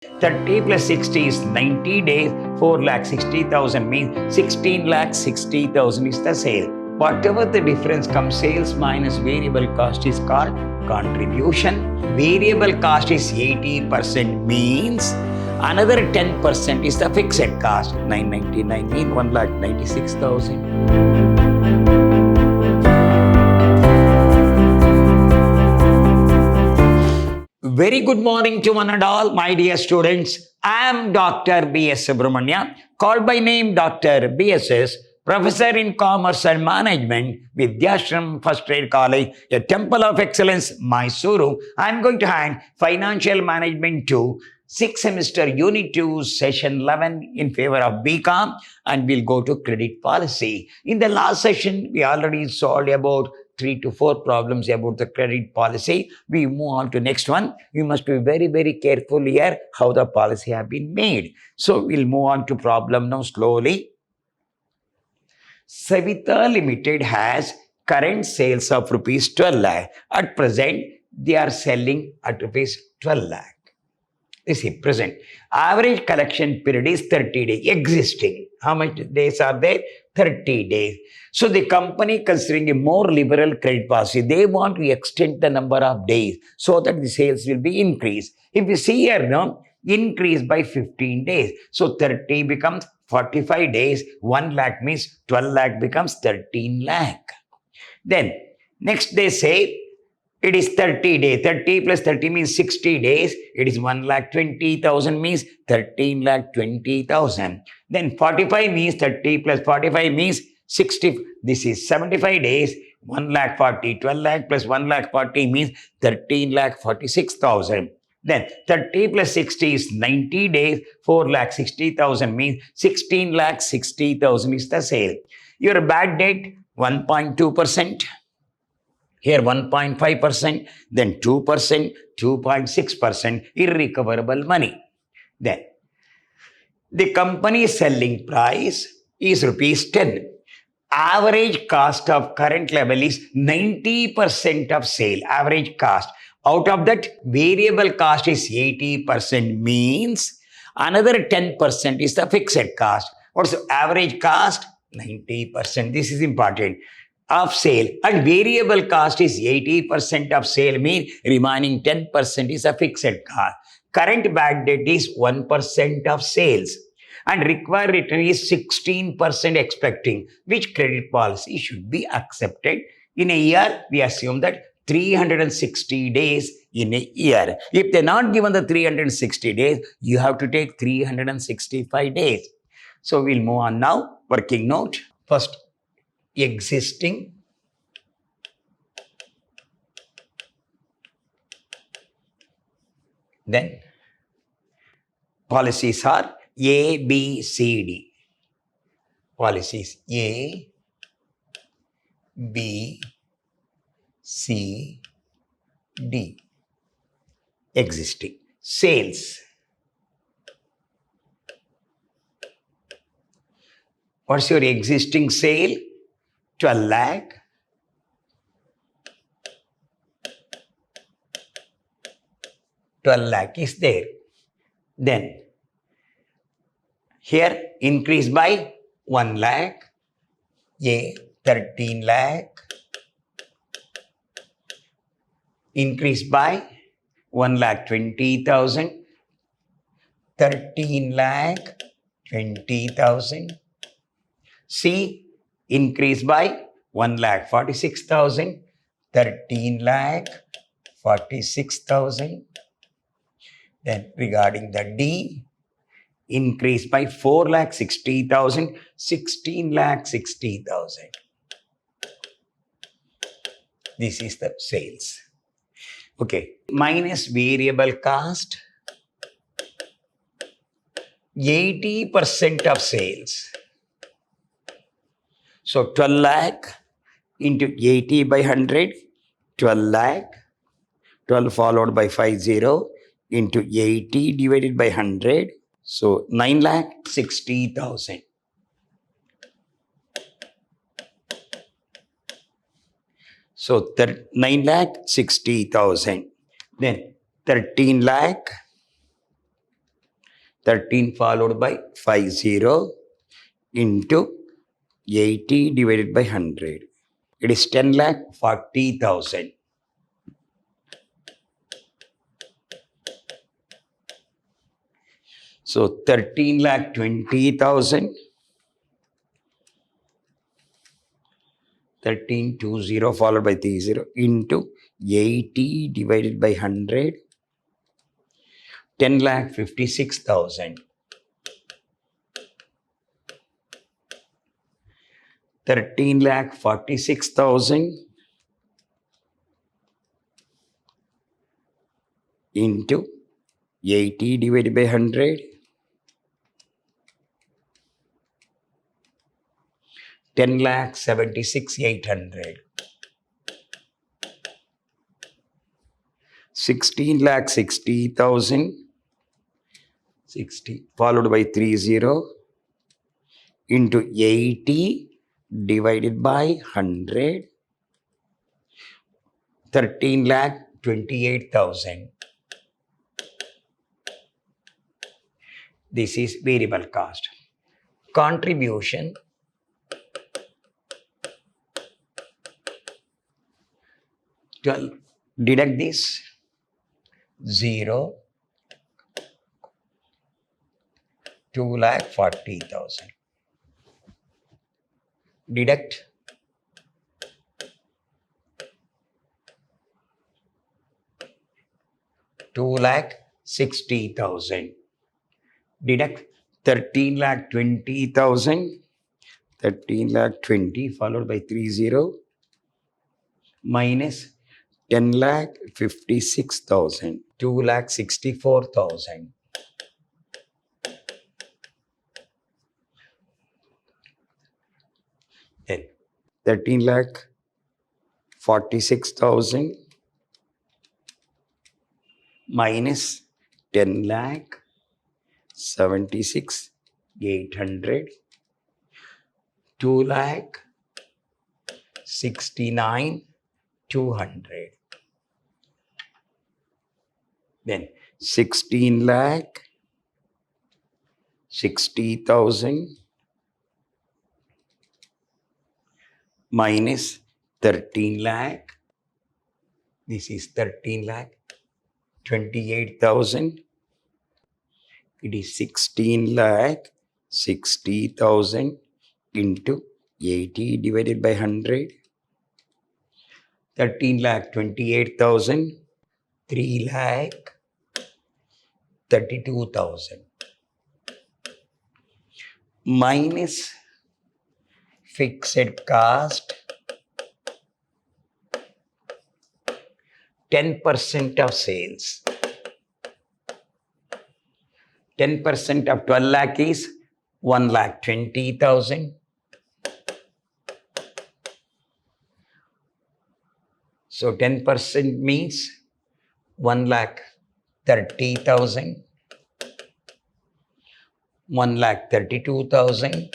30 plus 60 is 90 days. 4,60,000 means 16,60,000 is the sale. Whatever the difference comes, sales minus variable cost is called contribution. Variable cost is 80% means another 10% is the fixed cost. 999 means 1,96,000. Very good morning to one and all, my dear students. I am Dr. B.S. Subramania, called by name Dr. BSS, Professor in Commerce and Management, Vidyashram First Grade College, a Temple of Excellence, Mysuru. I am going to hand Financial Management 2, 6th semester, Unit 2, Session 11 in favor of BCom, and we'll go to credit policy. In the last session, we already solved about 3 to 4 problems about the credit policy. We move on to next one. We must be very, very careful here how the policy have been made. So we'll move on to problem now slowly. Savita Limited has current sales of rupees 12 lakh. At present, they are selling at rupees 12 lakh. This is present. Average collection period is 30 days. Existing. How much days are there? 30 days. So the company, considering a more liberal credit policy, they want to extend the number of days so that the sales will be increased. If you see here now, increase by 15 days. So 30 becomes 45 days. 1 lakh means 12 lakh becomes 13 lakh. Then next they say it is 30 days. 30 plus 30 means 60 days. It is 1,20,000 means 13,20,000. Then 45 means 30 plus 45 means 60. This is 75 days. 1,40,000. 12 lakh plus 1,40,000 means 13,46,000. Then 30 plus 60 is 90 days. 4,60,000 means 16,60,000 is the sale. Your bad debt 1.2%. Here 1.5%, then 2%, 2.6% irrecoverable money. Then the company selling price is rupees 10. Average cost of current level is 90% of sale, average cost. Out of that, variable cost is 80% means another 10% is the fixed cost. What's the average cost? 90%. This is important. Of sale, and variable cost is 80% of sale, means remaining 10% is a fixed cost. Current bad debt is 1% of sales, and required return is 16% expecting. Which credit policy should be accepted? In a year, we assume that 360 days in a year. If they're not given the 360 days, you have to take 365 days. So we'll move on now. Working note. First, existing, then policies are A, B, C, D. Policies A, B, C, D. Existing. Sales. What's your existing sale? 12 lakh. Is there. Then here increase by 1 lakh. A 13 lakh. Increase by 1,20,000. 13,20,000. C increase by 1,46,000, 13,46,000. Then regarding the D, increase by 4,60,000, 16,60,000. This is the sales. Okay, minus variable cost, 80% of sales. So 12 lakh into 80 by 100, 12 lakh, 12 followed by 50 into 80 divided by 100. So 9,60,000. So 9,60,000. Then 13 lakh 13 followed by 50 into 80 divided by 100. It is 10,40,000. So 13,20,000. 1320 followed by 30 into 80 divided by 100. 10,56,000. 13,46,000 into 80 divided by 100. 10,76,800. 16,60,000. 60 followed by 30 into 80 divided by 100. 13,28,000. This is variable cost. Contribution. Deduct this 0, 2,40,000. Deduct 2,60,000. Deduct 13,20,000. 13,20 followed by 30 minus 10,56,000. 2,64,000. Then 13,46,000 minus 10,76,800. 2,69,200. Then 16,60,000 minus 13 lakh. This is 13,28,000. It is 16,60,000 into 80 divided by 100. 13,28,000. 3,32,000 minus fixed cost 10% of sales. 10% of 12 lakh is 1,20,000. So 10% means 1,30,000, 1,32,000,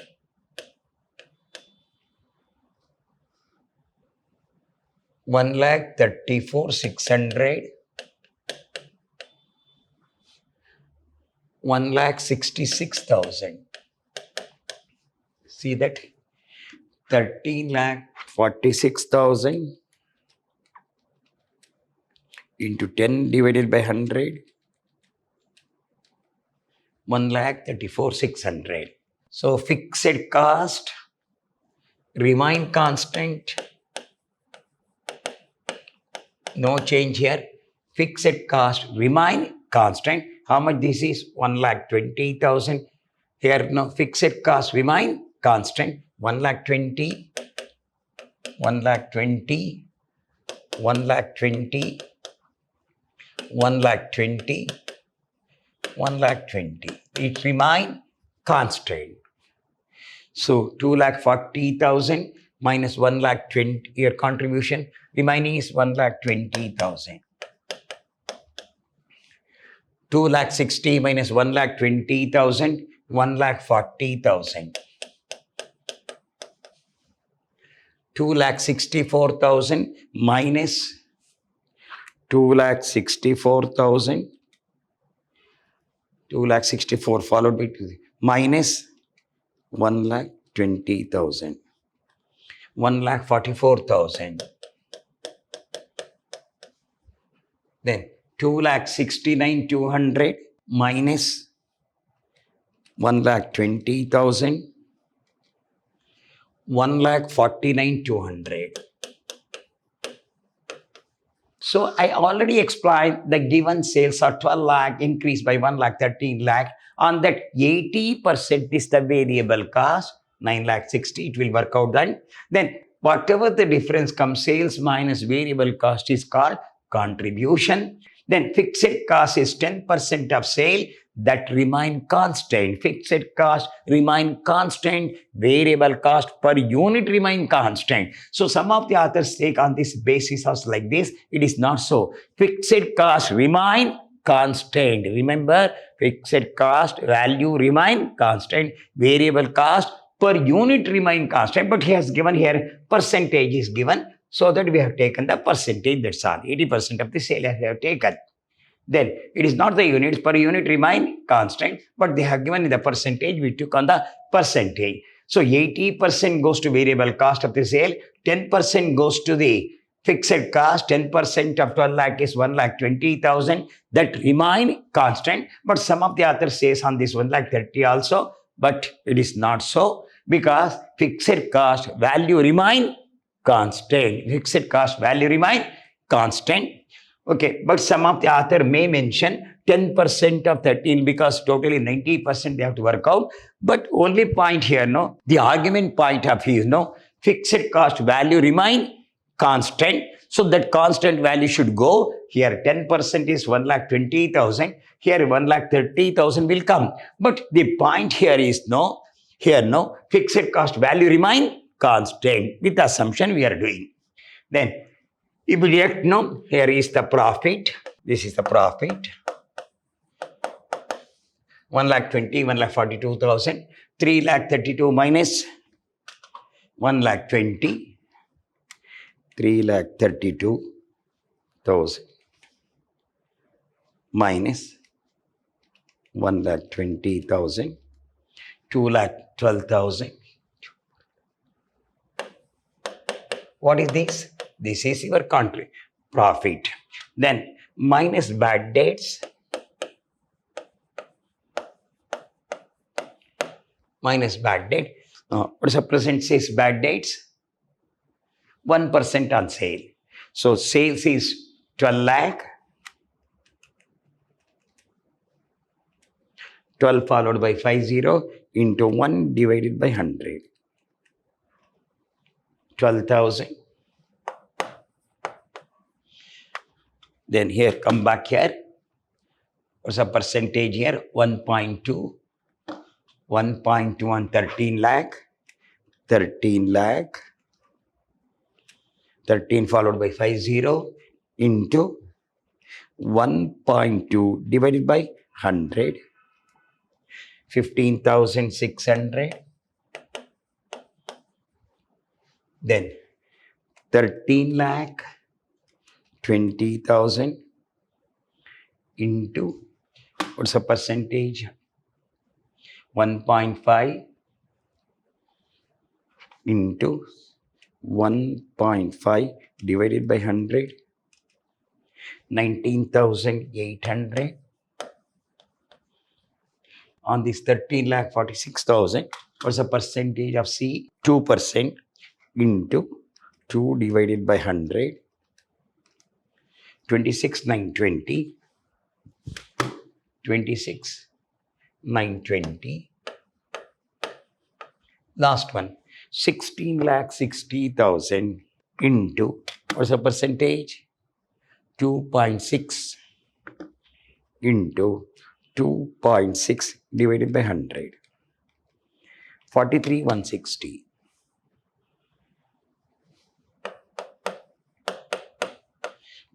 1,34,600, 1,66,000. See that 13,46,000 into 10 divided by 100, 1,34,600. So fixed cost remain constant. No change here. Fixed cost remain constant. How much this is? 1,20,000. Here no fixed cost remain constant. 1,20,000, 1,20,000, 1,20,000, 1,20,000, 1,20,000. It remain constant. So 2,40,000 minus 1,20,000. Your contribution remaining is 1,20,000. 2,60,000 minus 1,20,000, 1,40,000. 2,64,000 minus 2,64,000, 2 lakh 64 followed by 2 minus 1 lakh 20,000. 1 lakh 44,000. Then 2 lakh 69,200 minus 1 lakh 20,000. 1 lakh 49,200. So I already explained the given sales are 12 lakh increased by 1 lakh 13 lakh. On that 80% is the variable cost, 9 lakh 60, it will work out then whatever the difference comes, sales minus variable cost is called contribution. Then fixed cost is 10% of sale, that remain constant. Fixed cost remain constant, variable cost per unit remain constant. So some of the authors take on this basis as like this. It is not so. Fixed cost remain constant. Remember, fixed cost value remain constant, variable cost per unit remain constant. But he has given here percentage is given, so that we have taken the percentage. That's all. 80% of the sale we have taken. Then it is not the units, per unit remain constant, but they have given the percentage, we took on the percentage. So 80% goes to variable cost of the sale, 10% goes to the fixed cost, 10% of 12 lakh is 1 lakh 20,000, that remain constant. But some of the authors says on this 1 lakh 30 also, but it is not so, because fixed cost value remain constant. Fixed cost value remain constant. Okay, but some of the author may mention 10% of 13 because totally 90% they have to work out. But only point here, no, the argument point of view, no, fixed cost value remain constant. So that constant value should go. Here 10% is 1 lakh 20,000. Here 1 lakh 30,000 will come. But the point here is no, here no, fixed cost value remain constant with the assumption we are doing. Then immediate, no, here is the profit. This is the profit. 1 lakh 20, 1 lakh 42,000. 3 lakh 32 minus 1 lakh 20. 3 lakh 32,000 minus 1 lakh 20,000. 2 lakh 12,000. What is this? This is your country profit. Then minus bad debts. Minus bad debt. What is the present says bad debts? 1% on sale. So sales is 12 lakh. 12 followed by 50 into 1 divided by 100. 12,000. Then here, come back here. What's the percentage here? 1.2. 1.2 on 13 lakh. 13 lakh. 13 followed by 50 into 1.2 divided by 100. 15,600. Then 13 lakh 20,000 into, what's the percentage? 1.5 into 1.5 divided by 100. 19,800. On this 13 lakh 46,000, what's the percentage of C? 2% into 2 divided by 100. 26,920. 26,920. Last one, 16 lakh 60,000 into, what's the percentage? 2.6 into 2.6 divided by 100. 43,160.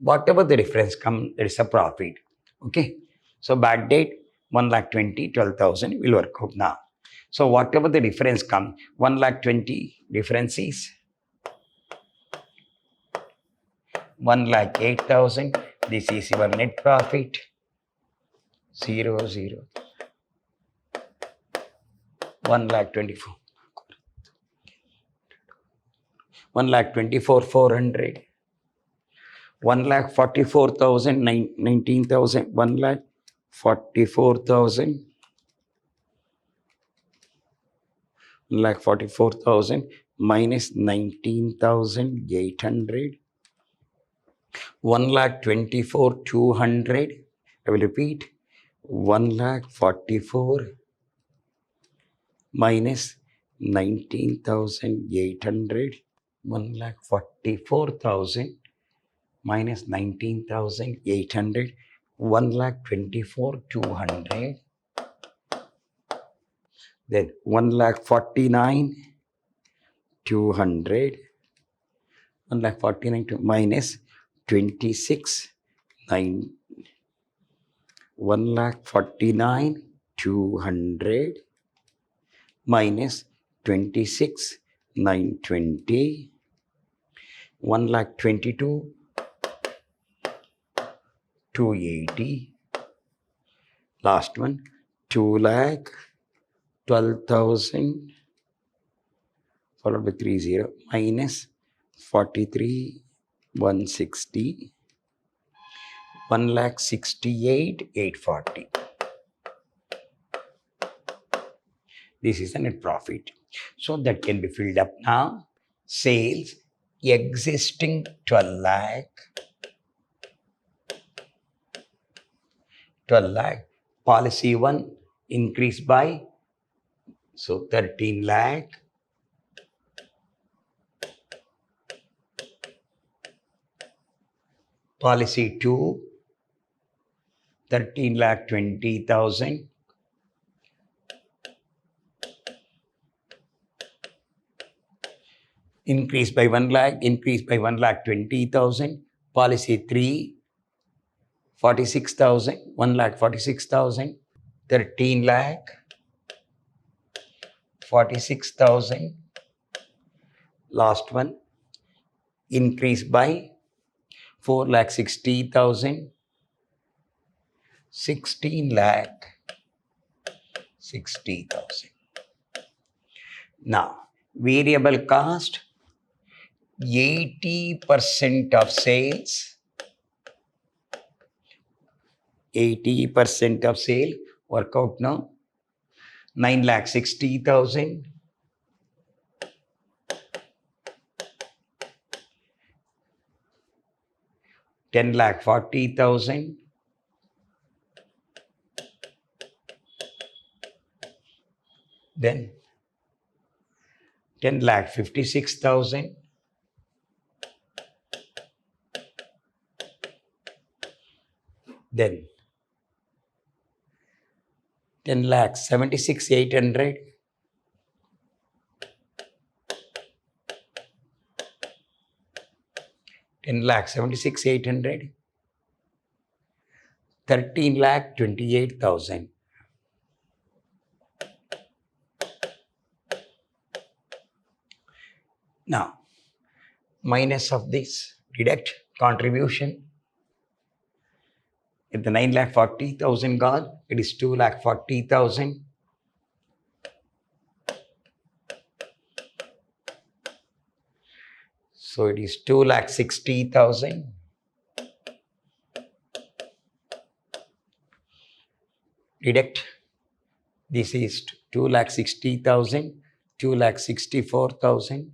Whatever the difference comes, there is a profit. Okay. So bad debt 1 lakh 20, 12,000 will work out now. So whatever the difference comes, 1 lakh 20 difference is 1 lakh 8,000. This is your net profit. 0, 0. 1,24,000. 1,24,400. 1,44,000, 19,000, 1,44,000, 1,44,000 minus 19,800, 1,24,200. I will repeat, 1,44,000 minus 19,800, 1,44,000 minus 19,800, 1,24,200, then 1,49,200, 1,49,200 minus 26,900, 1,49,200 minus 26,920, 1,22,280. Last one, 2,12,000 followed by 30 minus 43,160, 1,68,840. This is the net profit. So that can be filled up now. Sales existing 12 lakh, 12 lakh. Policy 1 increased by, so 13 lakh. Policy 2, 13,20,000. Increase by 1 lakh, increase by 1,20,000. Policy 3, 46,000, 1,46,000, 13 lakh, 46,000. Last one, increase by 4,60,000, 16 lakh, 60,000. Now, variable cost, 80% of sales, 80% of sale, work out now, 9,60,000, 10,40,000, then 10,56,000, then 10,76,800, ten lakh 76,800, 13,28,000. Now, minus of this, deduct contribution. If the 9,40,000 gone, it is 2,40,000. So it is 2,60,000. Deduct, this is 2,60,000, 2,64,000,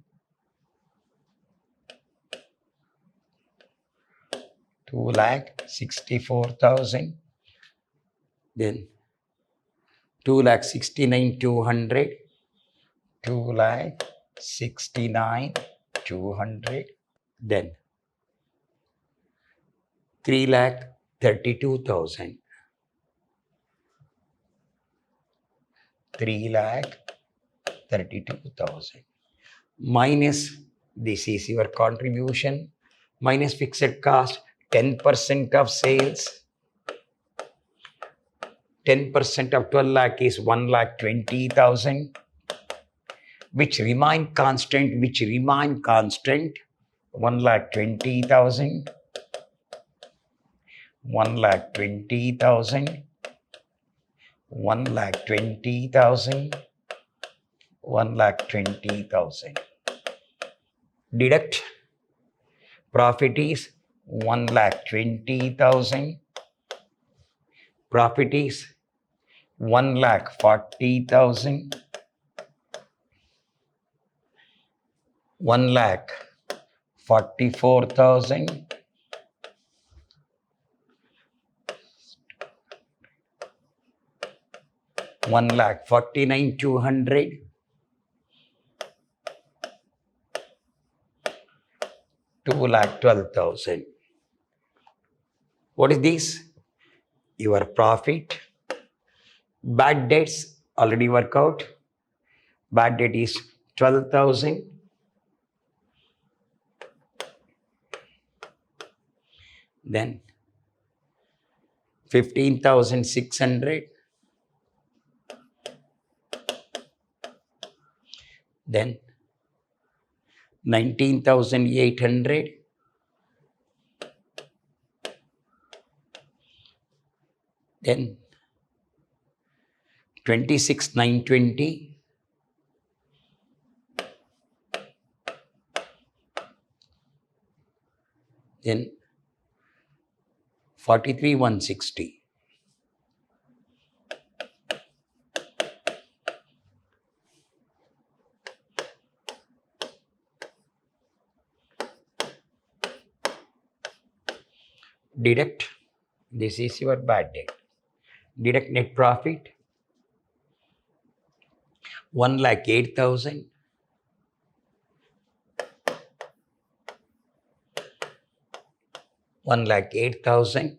2,64,000, then 2,69,200, 2,69,200, then 3,32,000, 3,32,000 minus, this is your contribution, minus fixed cost, 10% of sales. 10% of 12 lakh is 1,20,000, which remain constant, 1,20,000, 1,20,000, 1,20,000, 1,20,000. Deduct profit is 1,20,000. Profit is 1,40,000. 1,44,000. 1,49,200. 2,12,000. What is this? Your profit. Bad debts already work out. Bad debt is 12,000. Then 15,600. Then 19,800. Then 26,920. Then 43,160. Deduct, this is your bad debt. Deduct net profit, 1,08,000. 1,08,000.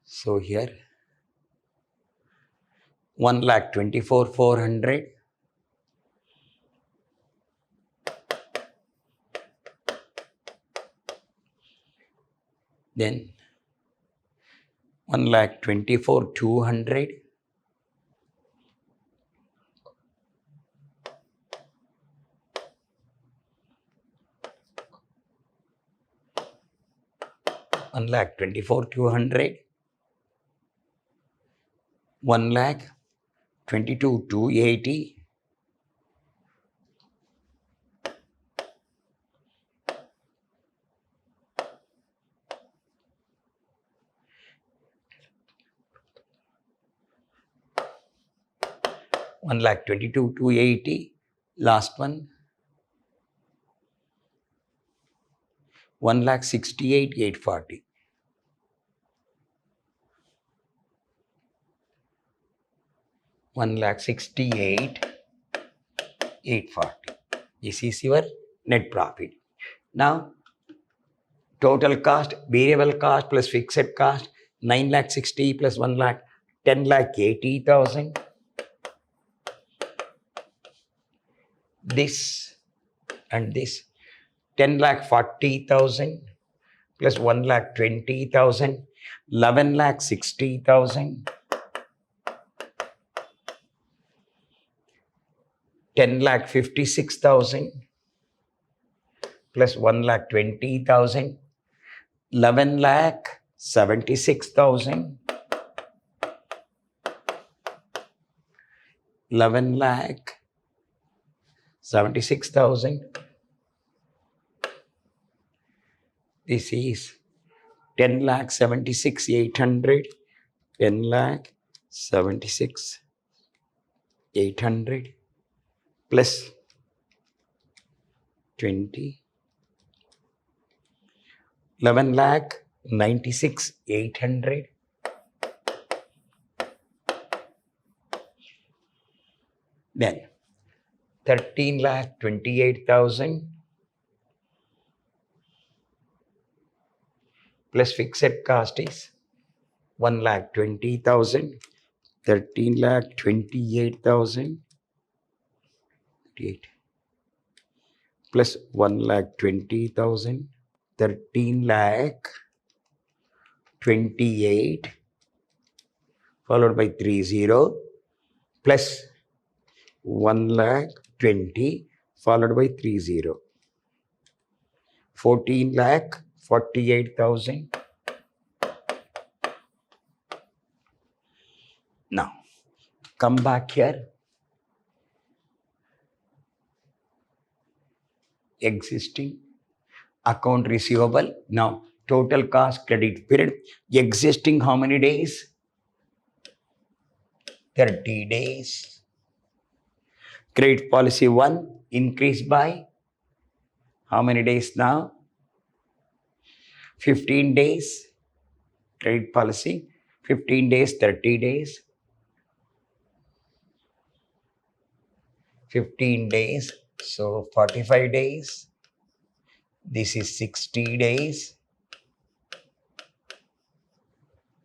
So here 1,24,400. Then 1,24,200. One lakh 24,200. 1,22,280. 1,22,280. Last one 1,68,840. 1,68,840. This is your net profit. Now total cost, variable cost plus fixed cost, 9,60,000 plus 1 lakh, 10,80,000. This and this, 10,40,000 plus 1,20,000, 11,60,000. 10,56,000 plus 1,20,000, 11,76,000. 11,76,000. This is 10,76,800. 10,76,800 plus 20. 11,96,800. Then 13,28,000 plus fixed cost is 1,20,000. 13,28,000 plus 1,20,000. 13,28,000 followed by 30 plus 1,20,000 followed by 30. 14,48,000. Now Come back here. Existing account receivable. Now, total cost credit period. Existing how many days? 30 days. Credit policy 1 increased by how many days now? 15 days. Credit policy 15 days, 30 days. 15 days. So 45 days. This is 60 days.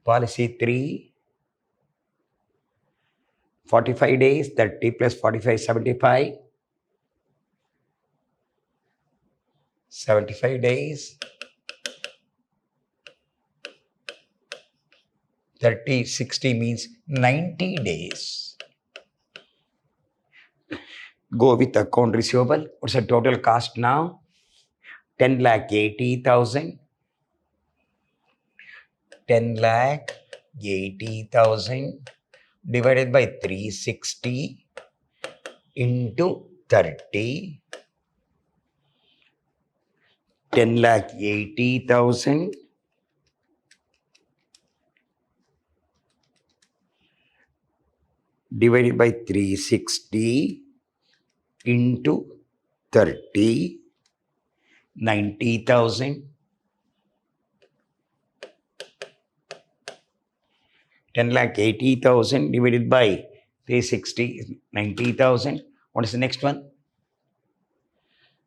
Policy 3. 45 days, 30 plus 45, 75. 75 days. 30, 60 means 90 days. Go with account receivable. What's the total cost now? 10,80,000. 10,80,000 divided by 360 into 30. 10,80,000 divided by 360 into 30, 90,000. 10,80,000 divided by 360, 90,000. What is the next one?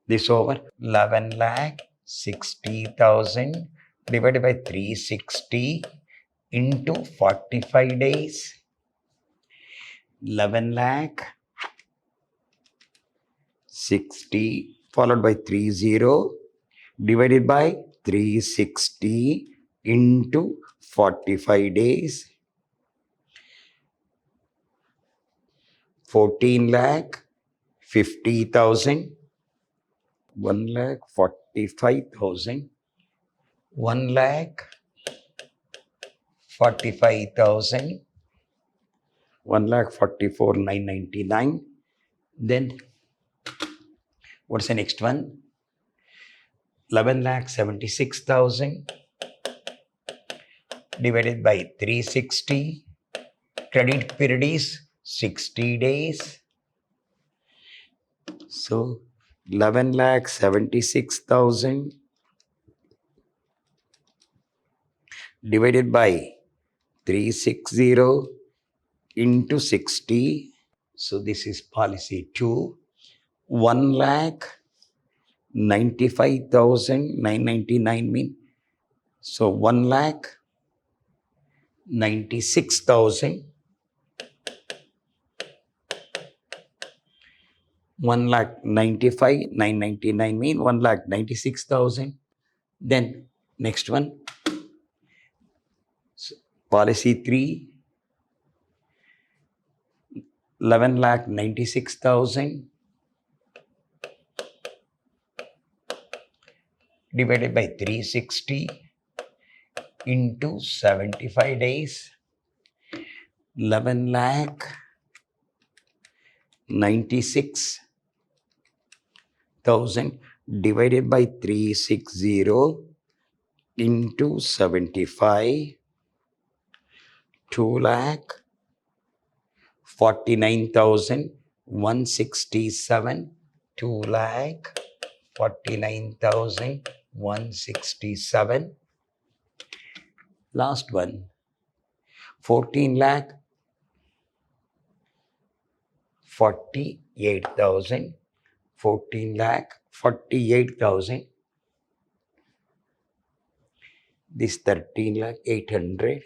This over 11,60,000 divided by 360 into 45 days. 11,60,000 followed by 30 divided by 360 into 45 days. 14,50,000. 1,45,000. 1,45,000. 1,44,999. Then what's the next one? 11,76,000 divided by 360. Credit period is 60 days. So 11,76,000 divided by 360 into 60. So this is policy 2. 1,95,999 mean. So 1,96,000. 1,95,999 mean 1,96,000. Then next one, policy 3, 11,96,000 divided by 360 into 75 days. 11,96,000 divided by 360 into 75. 2,49,167. 2,49,167. Last one. 14,48,000. 14,48,000. This 13,800.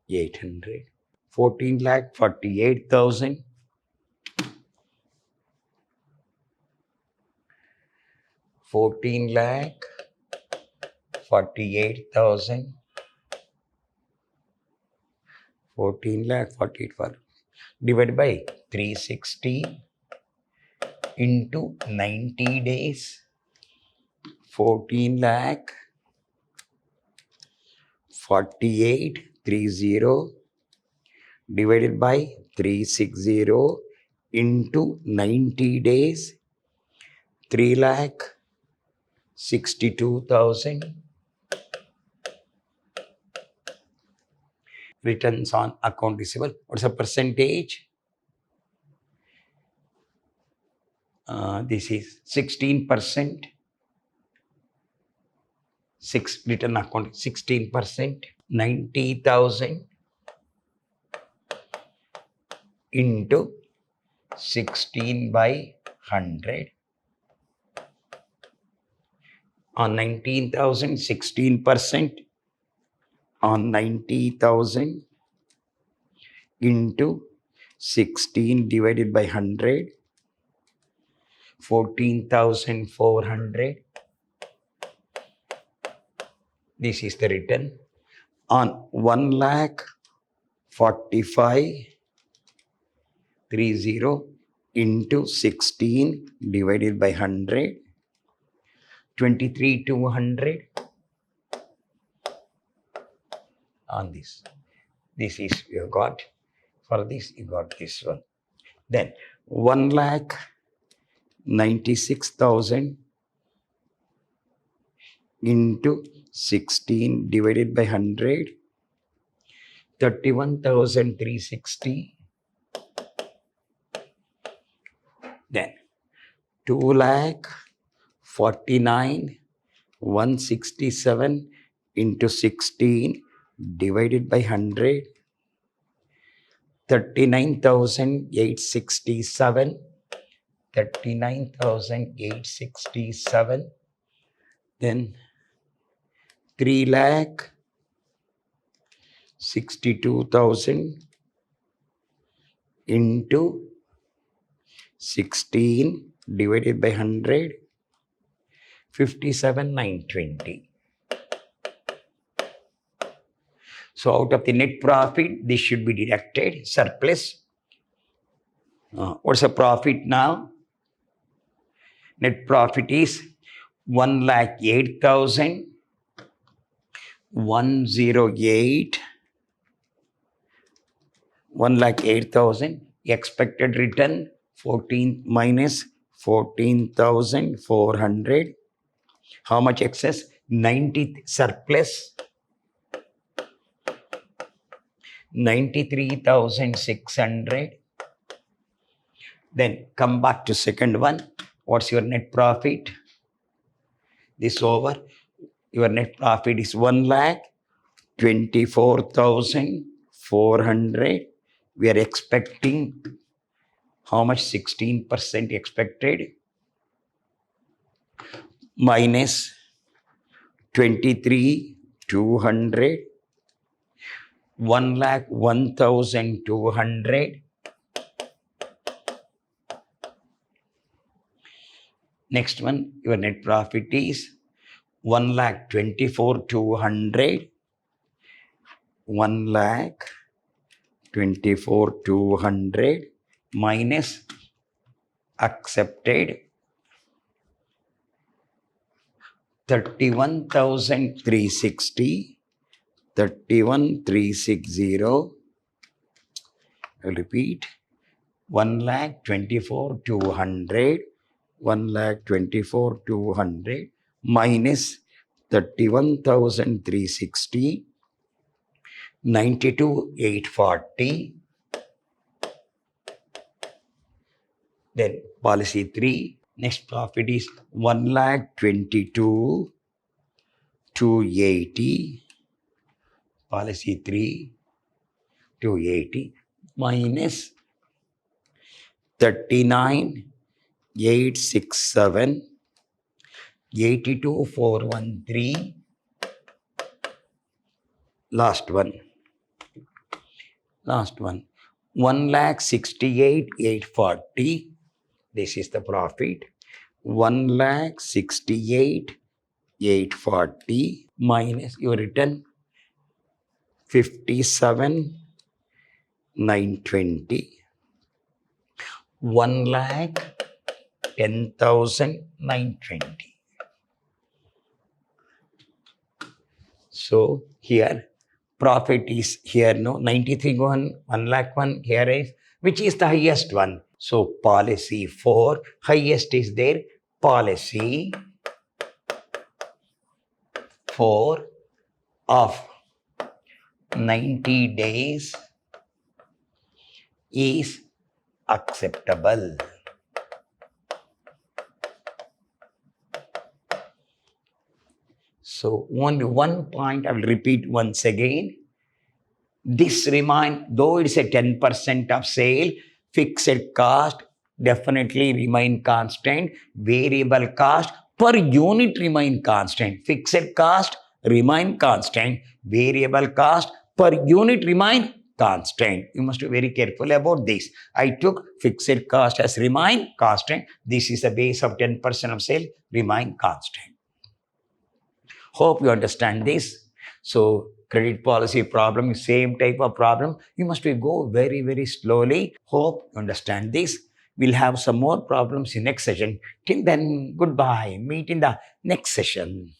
800. 14,48,000. 14,48,000. 14,48,000 divided by 360 into 90 days. 14,48,30 divided by 360 into 90 days, 3,62,000. Returns on account receivable. What's the percentage? This is 16%. Return account 16%. 90,000 into 16 by 100. On 19,000, 16%. On 90,000 into 16 divided by 100, 14,400. This is the return. On 1,45,30 into 16 divided by 100, 23,200. On this is you got. For this you got this one. Then 1,96,000 into 16 divided by 100, 31,360. Then 2,49,167 into 16 divided by 100, 39,867. 39,867. Then 3,62,000 into 16 divided by 100, 57,920. So out of the net profit, this should be deducted, surplus. What's the profit now? Net profit is 1,08,000. 108. 1,08,000. Expected return 14 minus 14,400. How much excess? 90 surplus. 93,600. Then come back to second one. What's your net profit? This over. Your net profit is 1,24,400. We are expecting how much? 16% expected. Minus 23,200. 1,01,200. Next one, your net profit is 1,24,200. 1,24,200 minus accepted 31,360. 31,360. I'll repeat. 1,24,200. 1,24,200 minus 31,360. 92,840. Then policy 3. Next profit is 1,22,280. Policy 3, 280 minus 39,867. 82,413. Last one. 1,68,840. This is the profit. 1,68,840 minus your return 57,920. 1,10,920. So here profit is here, no, 93 1 lakh 1, here is Which is the highest one? So policy 4, highest is there. Policy 4 of 90 days is acceptable. So only one point I will repeat once again. This remain, though it's a 10% of sale, fixed cost definitely remain constant. Variable cost per unit remain constant. Fixed cost remain constant. Variable cost per unit remain constant. You must be very careful about this. I took fixed cost as remain constant. This is the base of 10% of sale, remain constant. Hope you understand this. So credit policy problem is same type of problem. You must go very, very slowly. Hope you understand this. We'll have some more problems in next session. Till then, goodbye. Meet in the next session.